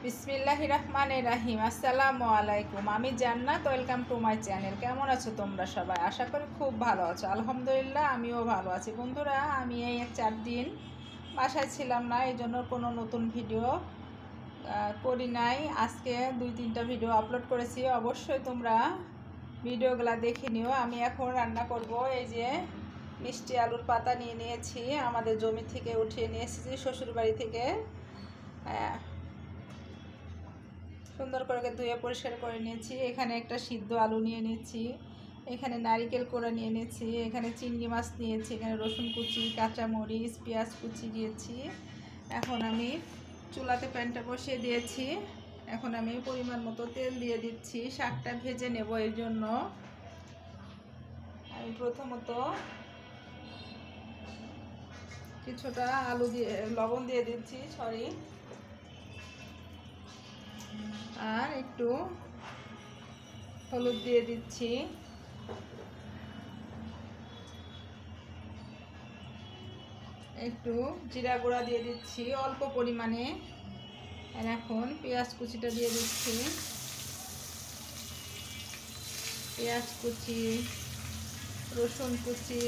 বিসমিল্লাহির রহমানির রহিম। আসসালামু আলাইকুম। আমি জান্নাত, ওয়েলকাম টু মাই চ্যানেল। কেমন আছো তোমরা সবাই? আশা করি খুব ভালো আছো। আলহামদুলিল্লাহ আমিও ভালো আছি। বন্ধুরা, আমি এই 4 দিন বাসায় ছিলাম না, এই জন্য কোনো নতুন ভিডিও করি নাই। আজকে 2-3টা ভিডিও আপলোড করেছি, অবশ্যই তোমরা ভিডিওগুলো দেখে নিও। আমি এখন রান্না করব। এই যে মিষ্টি আলুর পাতা নিয়ে নিয়েছি, আমাদের জমি থেকে উঠিয়ে নিয়ে এসেছি, শ্বশুরবাড়ি থেকে। সুন্দর করে ধুয়ে পরিষ্কার করে নিয়েছি। এখানে একটা সিদ্ধ আলু নিয়ে নিয়েছি, এখানে নারিকেল কোড়া নিয়ে নিয়েছি, এখানে চিংড়ি মাছ নিয়েছি, এখানে রসুন কুচি, কাঁচামরিচ, পেঁয়াজ কুচি দিয়েছি। এখন আমি চুলাতে প্যানটা বসিয়ে দিয়েছি। এখন আমি পরিমাণ মতো তেল দিয়ে দিচ্ছি। শাকটা ভেজে নেব, এই জন্য আমি প্রথমত কিছুটা আলু দিয়ে লবণ দিয়ে দিচ্ছি, আর একটু হলুদ দিয়ে দিচ্ছি। একটু জিরা গুঁড়া দিয়ে দিচ্ছি অল্প পরিমাণে। আর এখন পেঁয়াজ কুচিটা দিয়ে দিচ্ছি। পেঁয়াজ কুচি, রসুন কুচি,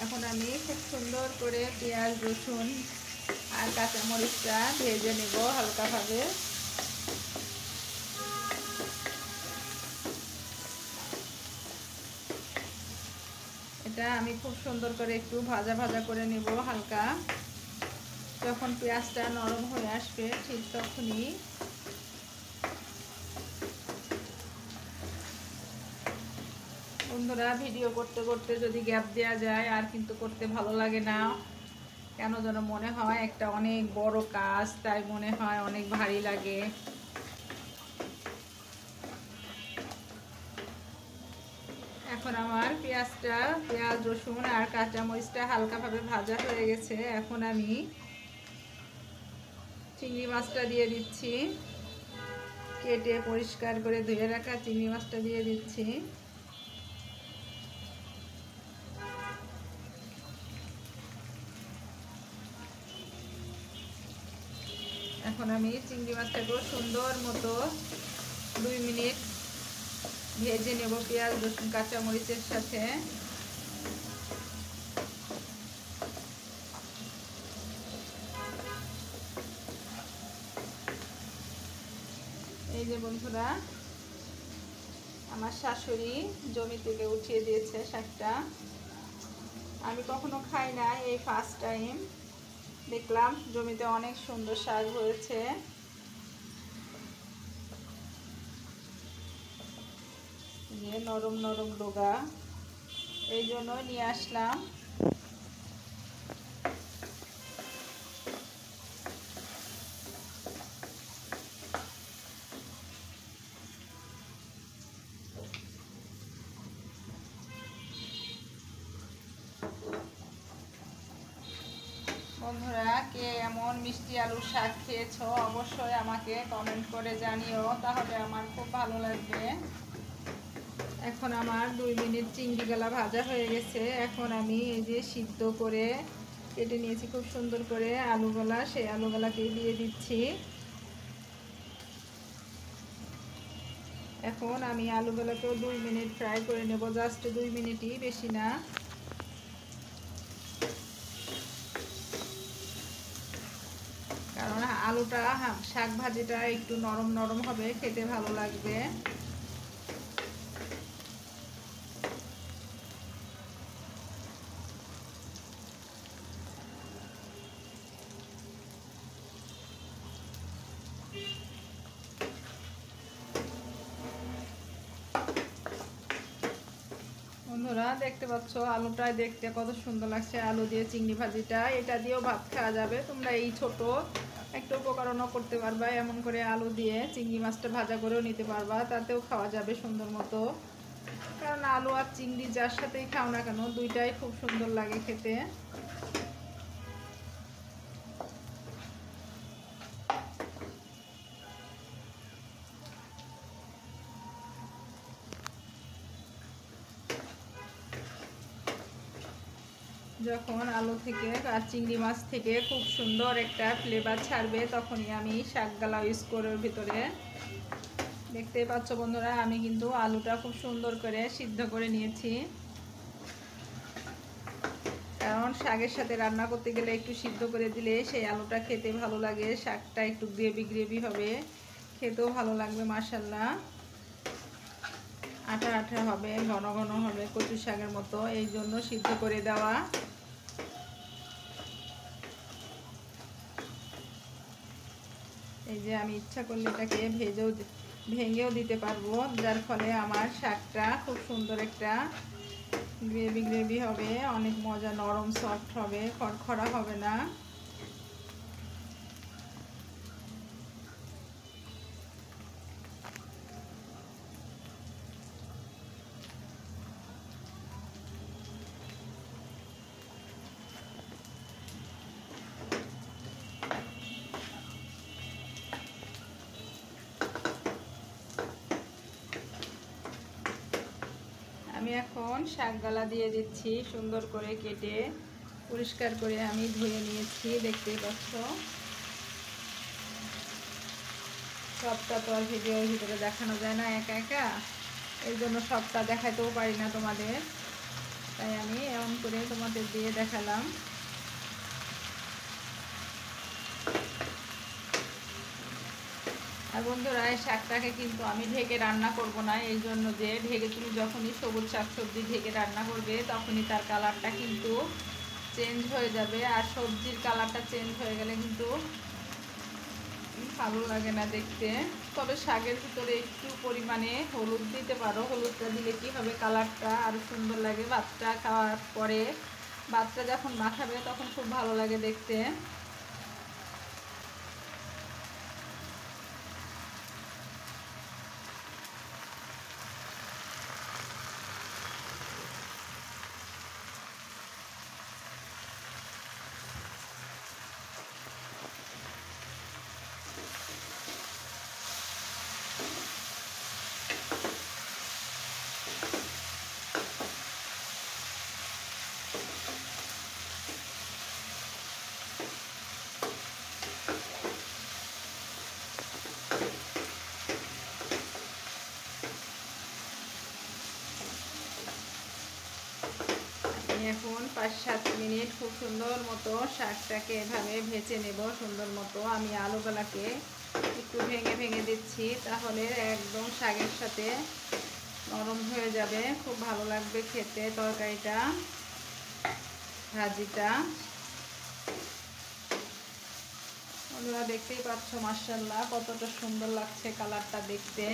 এখন আমি খুব সুন্দর করে পেঁয়াজ, রসুন আর কাঁচামরিচটা ভেজে নেব হালকাভাবে। এটা আমি খুব সুন্দর করে একটু ভাজা ভাজা করে নেব হালকা। যখন পেঁয়াজটা নরম হয়ে আসবে ঠিক তখনই বন্ধুরা, ভিডিও করতে করতে যদি গ্যাপ দেওয়া যায় আর কিন্তু করতে ভালো লাগে না, কেন যেন মনে হয় একটা অনেক বড় কাজ, তাই মনে হয় অনেক ভারী লাগে। এখন আমার পেঁয়াজ, রসুন আর কাঁচামরিচটা হালকাভাবে ভাজা হয়ে গেছে। এখন আমি চিংড়ি মাছটা দিয়ে দিচ্ছি, কেটে পরিষ্কার করে ধুয়ে রাখা চিংড়ি মাছটা দিয়ে দিচ্ছি। এখন আমি চিংড়ি মাছটাকেও সুন্দর মতো 2 মিনিট ভেজে নেব পেঁয়াজ, রসুন, কাঁচামরিচের সাথে। এই যে বন্ধুরা, আমার শাশুড়ি জমি থেকে উঠিয়ে দিয়েছে শাকটা। আমি কখনো খাই না, এই ফার্স্ট টাইম দেখলাম জমিতে অনেক সুন্দর শাক হয়েছে। যে নরম নরম ডোগা, এই জন্য নিয়ে আসলাম। বন্ধুরা, কে এমন মিষ্টি আলুর শাক খেয়েছো অবশ্যই আমাকে কমেন্ট করে জানিও, তাহলে আমার খুব ভালো লাগবে। এখন আমার 2 মিনিট চিংড়ি গলা ভাজা হয়ে গেছে। এখন আমি এই যে সিদ্ধ করে কেটে নিয়েছি খুব সুন্দর করে আলুগুলা, সেই আলুগুলাকে দিয়ে দিচ্ছি। এখন আমি আলুগুলোকেও 2 মিনিট ফ্রাই করে নেব, জাস্ট 2 মিনিটই, বেশি না। কারণ আলুটা শাক ভাজিটা একটু নরম নরম হবে, খেতে ভালো লাগবে। বন্ধুরা, দেখতে পাচ্ছ আলুটাই দেখতে কত সুন্দর লাগছে। আলু দিয়ে চিংড়ি ভাজিটা, এটা দিয়েও ভাত খাওয়া যাবে। তোমরা এই ছোট একটা উপকরণও করতে পারবা, এমন করে আলু দিয়ে চিংড়ি মাছটা ভাজা করেও নিতে পারবা, তাতেও খাওয়া যাবে সুন্দর মতো। কারণ আলু আর চিংড়ি যার সাথেই খাও না কেন, দুইটাই খুব সুন্দর লাগে খেতে। যখন আলু থেকে আর চিংড়ি মাছ থেকে খুব সুন্দর একটা ফ্লেভার ছাড়বে তখনই আমি শাকগালা ইউজ করে ওর ভিতরে। দেখতেই পাচ্ছ বন্ধুরা, আমি কিন্তু আলুটা খুব সুন্দর করে সিদ্ধ করে নিয়েছি, কারণ শাকের সাথে রান্না করতে গেলে একটু সিদ্ধ করে দিলে সেই আলুটা খেতে ভালো লাগে, শাকটা একটু গ্রেভি গ্রেভি হবে, খেতেও ভালো লাগবে মাশাআল্লাহ। আঠা আঠা হবে, ঘন ঘন হবে, কচু শাকের মতো, এই জন্য সিদ্ধ করে দেওয়া। এই যে আমি ইচ্ছা করলে এটাকে ভেঙেও দিতে পারবো, যার ফলে আমার শাকটা খুব সুন্দর একটা গ্রেভি গ্রেভি হবে, অনেক মজা, নরম সফট হবে, খড়খড়া হবে না। আমি এখন শাকগালা দিয়ে দিচ্ছি, সুন্দর করে কেটে পরিষ্কার করে আমি ধুয়ে নিয়েছি, দেখতেই পাচ্ছ। সবটা তো আর ভিডিওর ভিতরে দেখানো যায় না একা একা, এই জন্য সবটা দেখাতেও পারি না তোমাদের, তাই আমি এমন করে তোমাদের দিয়ে দেখালাম। আর বন্ধুরা, এই শাকটাকে কিন্তু আমি ঢেকে রান্না করব না, এই জন্য যে ঢেকে তুমি যখনই সবুজ শাকসবজি ঢেকে রান্না করবে তখনই তার কালারটা কিন্তু চেঞ্জ হয়ে যাবে, আর সবজির কালারটা চেঞ্জ হয়ে গেলে কিন্তু ভালো লাগে না দেখতে। তবে শাকের ভিতরে একটু পরিমাণে হলুদ দিতে পারো, হলুদটা দিলে কি হবে, কালারটা আরও সুন্দর লাগে। ভাতটা খাওয়ার পরে ভাতটা যখন মাখাবে তখন খুব ভালো লাগে দেখতে। এখন 5-7 মিনিট খুব সুন্দর মতো শাকটাকে এভাবে ভেজে নেব সুন্দর মতো। আমি আলুগুলাকে একটু ভেঙে ভেঙে দিচ্ছি, তাহলে একদম শাকের সাথে নরম হয়ে যাবে, খুব ভালো লাগবে খেতে তরকারিটা, ভাজিটা। বন্ধুরা দেখতেই পাচ্ছ মাশাআল্লাহ কতটা সুন্দর লাগছে কালারটা দেখতে।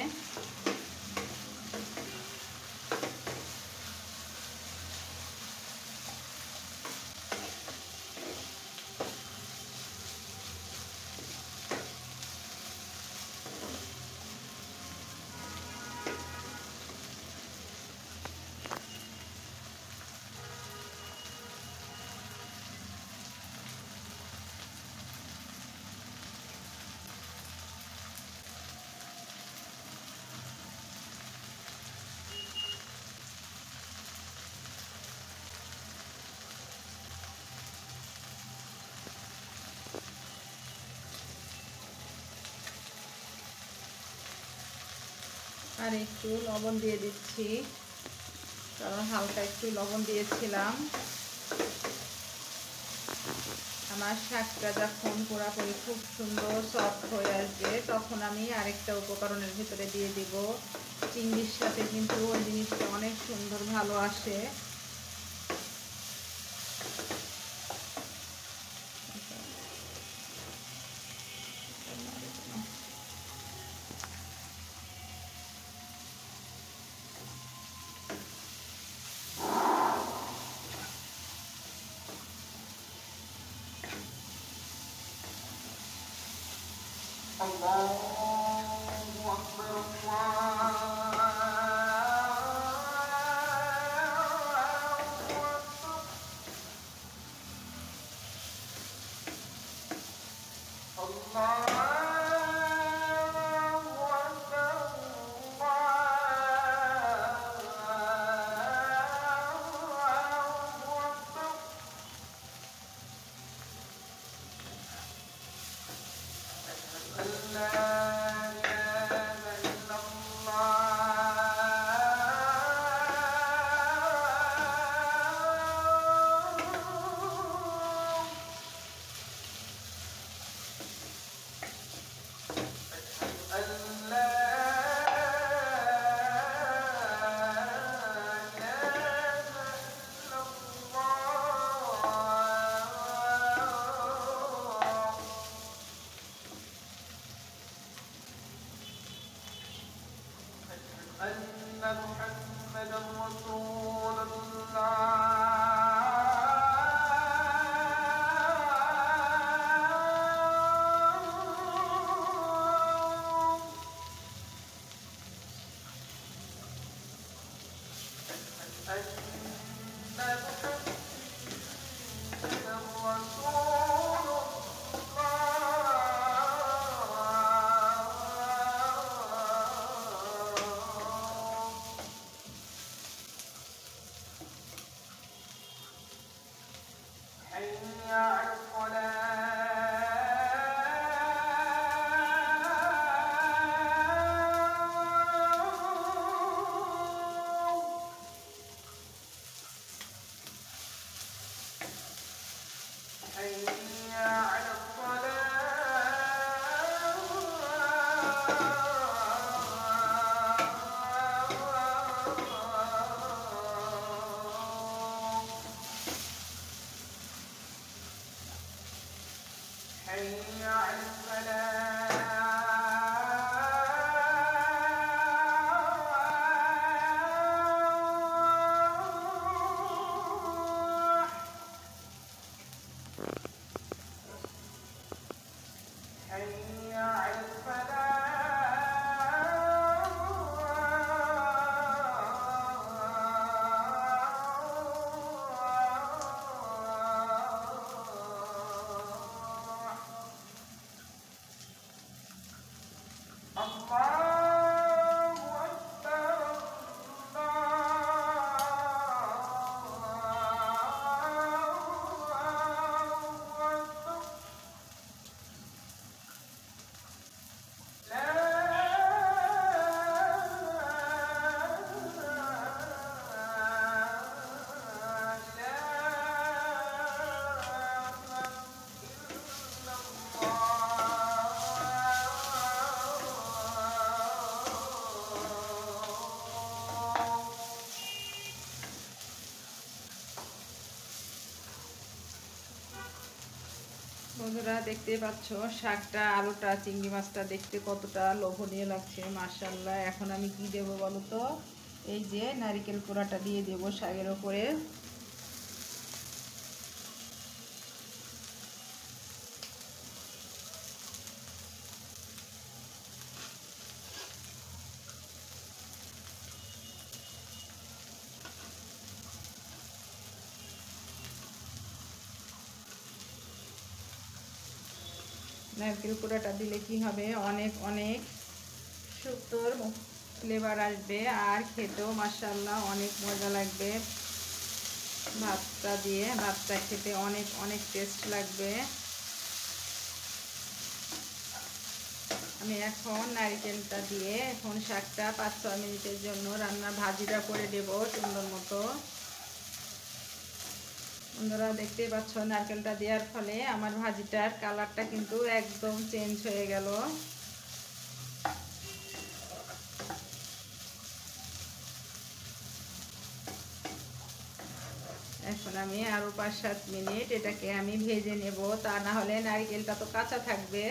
আর একটু লবণ দিয়ে দিচ্ছি, কারণ হালকা একটু লবণ দিয়েছিলাম। আমার শাকটা যখন পুরোপুরি খুব সুন্দর সফট হয়ে আসবে তখন আমি আরেকটা উপকরণের ভিতরে দিয়ে দিব। চিংড়ির সাথে কিন্তু ওই জিনিসটা অনেক সুন্দর ভালো আসে। বন্ধুরা দেখতেই পাচ্ছ শাকটা, আলুটা, চিংড়ি মাছটা দেখতে কতটা লোভনীয় লাগছে মাশাআল্লাহ। এখন আমি কি দেব বলো তো? এই যে নারকেল কোড়াটা দিয়ে দেব শাকের ওপরে। নারকেল কোড়াটা দিলে কি হবে, অনেক অনেক সুন্দর ফ্লেভার আসবে আর খেতেও মাশাআল্লাহ অনেক মজা লাগবে। ভাতটা খেতে অনেক অনেক টেস্ট লাগবে। আমি এখন নারকেলটা দিয়ে এখন শাকটা 5-6 মিনিটের জন্য ভাজিটা করে দেব সুন্দর মতো। বন্ধুরা দেখতেই পাচ্ছ নারকেলটা দেওয়ার ফলে আমার ভাজিটার কালারটা কিন্তু একদম চেঞ্জ হয়ে গেল। এখন আমি আরো 5-7 মিনিট এটাকে আমি ভেজে নেব, তা না হলে নারকেলটা তো কাঁচা থাকবে।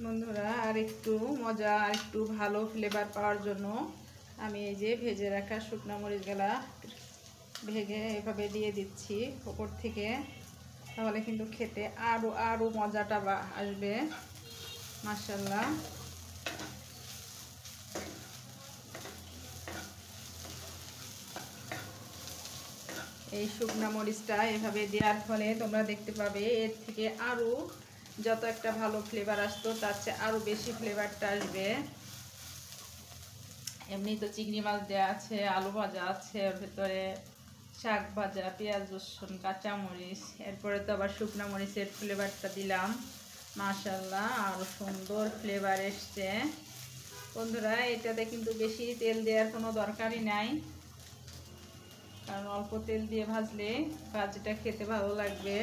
বন্ধুরা আর একটু মজা আর একটু ভালো ফ্লেভার পাওয়ার জন্য আমি এই যে ভেজে রাখা শুকনো মরিচগুলা ভেজে এভাবে দিয়ে দিচ্ছি উপর থেকে, তাহলে কিন্তু খেতে আরো আরো মজাটা আসবে মাশাআল্লাহ। এই শুকনা মরিচটা এভাবে দেওয়ার ফলে তোমরা দেখতে পাবে এর থেকে আরো যত একটা ভালো ফ্লেভার আসতো তার চেয়ে আরো বেশি ফ্লেভারটা আসবে। এমনি তো চিংড়ি মাছ দেওয়া আছে, আলু ভাজা আছে, ওর ভেতরে শাক ভাজা, পেঁয়াজ রসুন কাঁচামরিচ, এরপরে তো আবার শুকনা মরিচের ফ্লেভারটা দিলাম মাশাআল্লাহ, আরো সুন্দর ফ্লেভার এসছে। বন্ধুরা এটাতে কিন্তু বেশি তেল দেওয়ার কোনো দরকারই নাই, কারণ অল্প তেল দিয়ে ভাজলে ভাজিটা খেতে ভালো লাগবে।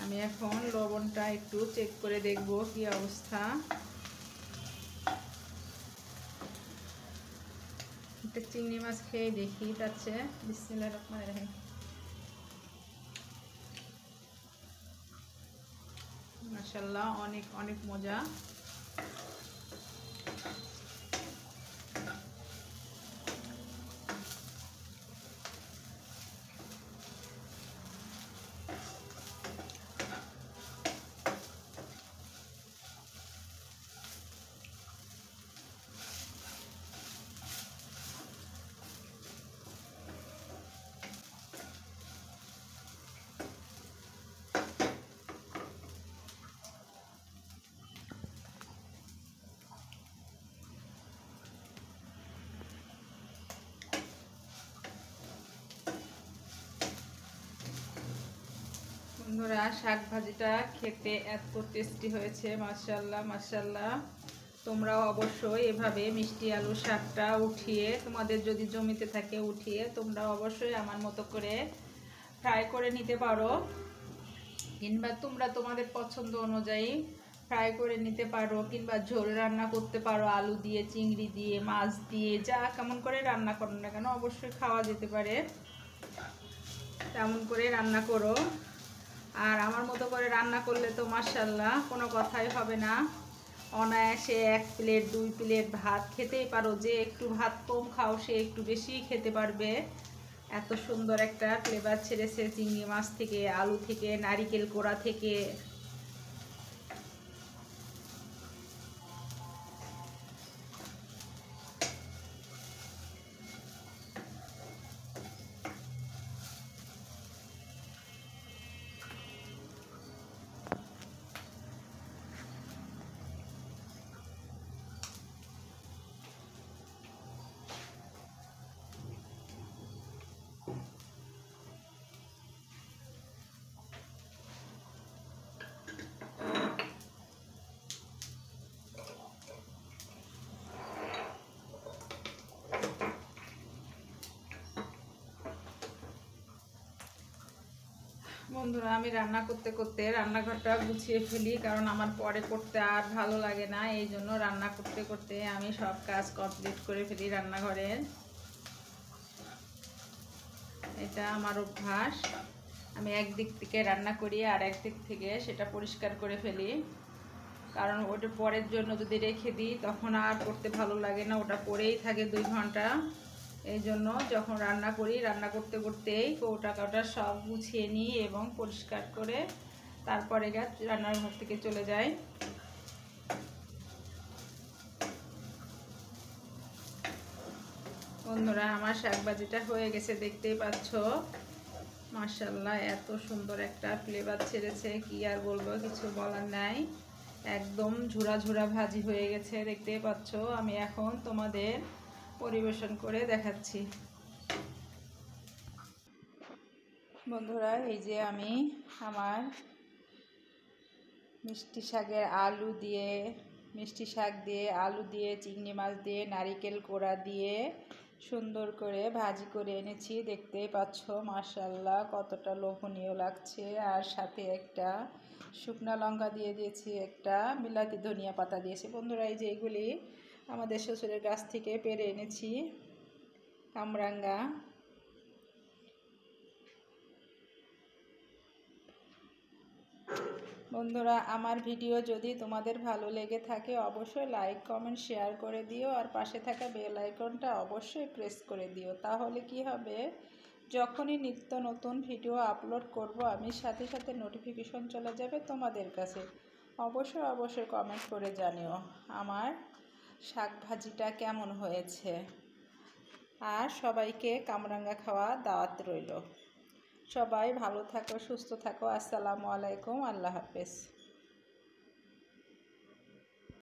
আমি এখন লবণটা একটু চেক করে দেখব কি অবস্থা। একটা চিংড়ি মাছ খেয়ে দেখি, তাচ্ছে বিসমিল্লাহির রহমানির রহিম। মাশাআল্লাহ অনেক অনেক মজা। বন্ধুরা শাক ভাজিটা খেতে এত টেস্টি হয়েছে, মাশাআল্লাহ মাশাআল্লাহ। তোমরাও অবশ্যই এভাবে মিষ্টি আলু শাকটা উঠিয়ে, তোমাদের যদি জমিতে থাকে উঠিয়ে তোমরাও অবশ্যই আমার মতো করে ফ্রাই করে নিতে পারো, কিংবা তোমরা তোমাদের পছন্দ অনুযায়ী ফ্রাই করে নিতে পারো, কিংবা ঝোল রান্না করতে পারো আলু দিয়ে, চিংড়ি দিয়ে, মাছ দিয়ে, যা কেমন করে রান্না করো না কেন অবশ্যই খাওয়া যেতে পারে। তেমন করে রান্না করো। আর আমার মতো করে রান্না করলে তো মাশাআল্লাহ কোনো কথাই হবে না, অনায়াসে 1 প্লেট 2 প্লেট ভাত খেতেই পারো। যে একটু ভাত কম খাও সে একটু বেশি খেতে পারবে। এত সুন্দর একটা ফ্লেভার ছেড়েছে চিংড়ি মাছ থেকে, আলু থেকে, নারিকেল কোড়া থেকে। বন্ধুরা আমি রান্না করতে করতে রান্নাঘরটা গুছিয়ে ফেলি, কারণ আমার পরে করতে আর ভালো লাগে না। এই জন্য রান্না করতে করতে আমি সব কাজ কমপ্লিট করে ফেলি রান্নাঘরের। এটা আমার অভ্যাস। আমি একদিক থেকে রান্না করি আর একদিক থেকে সেটা পরিষ্কার করে ফেলি, কারণ ওটা পরের জন্য যদি রেখে দিই তখন আর করতে ভালো লাগে না, ওটা পরেই থাকে 2 ঘন্টা। এই জন্য যখন রান্না করি রান্না করতে করতেই কৌটা কাউটা সব গুছিয়ে নিই এবং পরিষ্কার করে তারপরে রান্নার ঘর থেকে চলে যাই। বন্ধুরা আমার শাকভাজিটা হয়ে গেছে, দেখতেই পাচ্ছ মাশাআল্লাহ এত সুন্দর একটা ফ্লেভার ছেড়েছে, কি আর বলবো, কিছু বলার নাই। একদম ঝুরা ঝুরা ভাজি হয়ে গেছে, দেখতেই পাচ্ছ। আমি এখন তোমাদের পরিবেশন করে দেখাচ্ছি। বন্ধুরা এই যে আমি আমার মিষ্টি শাক দিয়ে আলু দিয়ে, চিংড়ি মাছ দিয়ে, নারিকেল কোড়া দিয়ে সুন্দর করে ভাজি করে এনেছি, দেখতেই পাচ্ছ মাশাআল্লাহ কতটা লোভনীয় লাগছে। আর সাথে একটা শুকনো লঙ্কা দিয়ে দিয়েছি, একটা বিলাতি ধনিয়া পাতা দিয়েছি। বন্ধুরা এই যে এগুলি আমাদের শ্বশুরের গাছ থেকে পেড়ে এনেছি, কামরাঙ্গা। বন্ধুরা আমার ভিডিও যদি তোমাদের ভালো লেগে থাকে অবশ্যই লাইক কমেন্ট শেয়ার করে দিও, আর পাশে থাকা বেল আইকনটা অবশ্যই প্রেস করে দিও। তাহলে কি হবে, যখনই নিত্য নতুন ভিডিও আপলোড করব আমি সাথে সাথে নোটিফিকেশন চলে যাবে তোমাদের কাছে। অবশ্যই অবশ্যই কমেন্ট করে জানিও আমার শাক ভাজিটা কেমন হয়েছে। আর সবাইকে কামরাঙ্গা খাওয়া দাওয়াত রইল। সবাই ভালো থাকো, সুস্থ থাকো। আসসালামু আলাইকুম, আল্লাহ হাফেজ।